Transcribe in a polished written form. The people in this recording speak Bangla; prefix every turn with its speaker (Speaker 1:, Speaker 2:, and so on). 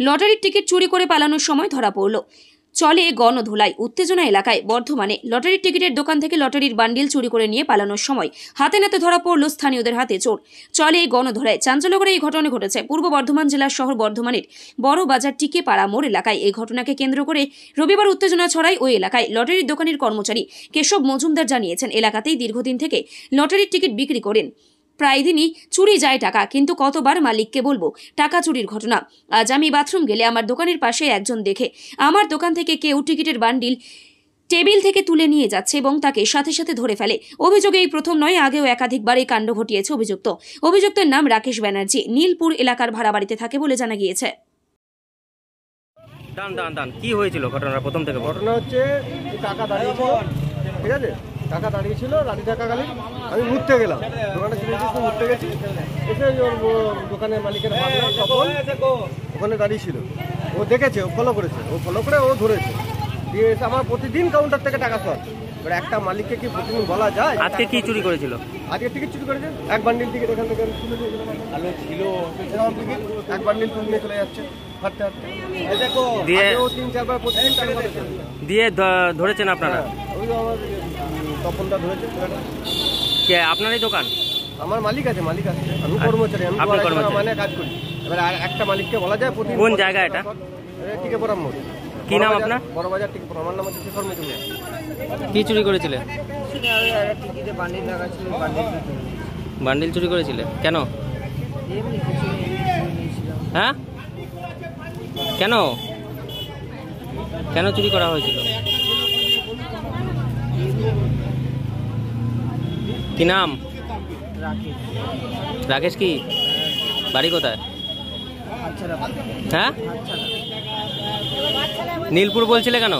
Speaker 1: লটারির টিকিট চুরি করে পালানোর সময় ধরা পড়ল। চলে গণধোলাই। উত্তেজনা এলাকায়। বর্ধমানে লটারির টিকিটের দোকান থেকে লটারির বান্ডিল চুরি করে নিয়ে পালানোর সময় হাতে নাতে ধরা পড়ল স্থানীয়দের হাতে চোর। চলে গণধোলাই। চাঞ্চল্যকর এই ঘটনা ঘটেছে পূর্ব বর্ধমান জেলার শহর বর্ধমানের বড় বাজার টিকেপাড়া মোড় এলাকায়। এই ঘটনাকে কেন্দ্র করে রবিবার উত্তেজনা ছড়ায় ওই এলাকায়। লটারির দোকানের কর্মচারী কেশব মজুমদার জানিয়েছেন, এলাকাতেই দীর্ঘদিন থেকে লটারির টিকিট বিক্রি করেন। প্রায় দিনই চুরি যায় টাকা, কিন্তু কতবার মালিককে বলবো টাকা চুরির ঘটনা। আজ আমি বাথরুম গেলে আমার দোকানের পাশে একজন দেখে আমার দোকান থেকে কেউ টিকিটের বান্ডিল টেবিল থেকে তুলে নিয়ে যাচ্ছে এবং তাকে সাথে সাথে ধরে ফেলে। অভিযোগে এই প্রথম নয়, আগেও একাধিকবার এই কাণ্ড ঘটিয়েছে অভিযুক্তের নাম রাকেশ ব্যানার্জি। নীলপুর এলাকার ভাড়া বাড়িতে থাকে বলে জানা গিয়েছে।
Speaker 2: কি হয়েছিল ঘটনা? প্রথম থেকে
Speaker 3: ঘটনা হচ্ছে টাকা দাঁড়িয়েছিল, ঠিক আছে, টাকা দাঁড়িয়েছিল, দাঁড়িয়ে থাকাকালীন আমি ঘুরতে গেলাম, দোকানটা ছিল ঘুরতে গেছি, এসে ওর দোকানের মালিকের ভাবনা তখন ওখানে দাঁড়িয়েছিল, ও দেখেছে, ও ফলো করেছে, ও ফলো করে ও ধরেছে, দিয়ে এসে আমার প্রতিদিন কাউন্টার থেকে টাকা শর্ট। এবার একটা মালিককে কি প্রতিদিন বলা যায়?
Speaker 2: আজকে কি চুরি করেছিল?
Speaker 3: আজকে টিকিট চুরি করেছে, এক বান্ডিল টিকিট এখান থেকে তুলে দিয়ে আলো ছিল এরকম টিকিট এক বান্ডিল তুলে নিয়ে চলে যাচ্ছে হাঁটতে হাঁটতে।
Speaker 2: দিয়ে
Speaker 3: 3-4 বার প্রতিদিন টাকা
Speaker 2: দিয়ে ধরেছেন আপনারা?
Speaker 3: ওই আমার তপনদা ধরেছে।
Speaker 2: কে আপনারই দোকান?
Speaker 3: আমার মালিক আছে, আমি কর্মচারী, আমি মানে কাজ করি। এবার একটা মালিককে বলা যায় প্রতিদিন।
Speaker 2: কোন জায়গা এটা?
Speaker 3: টিকেপাড়া মোড়।
Speaker 2: কি নাম আপনার?
Speaker 3: বড় বাজার টিকেপাড়া। আমার নাম হচ্ছে শেখর মজুমদার।
Speaker 2: কি চুরি করেছিলে? বান্ডিল চুরি করেছিলে কেন? হ্যাঁ, কেন কেন চুরি করা হয়েছিল? কি নাম? রাকেশ। কি বাড়ি কোথায়? হ্যাঁ, নীলপুর বলছিলে কেন?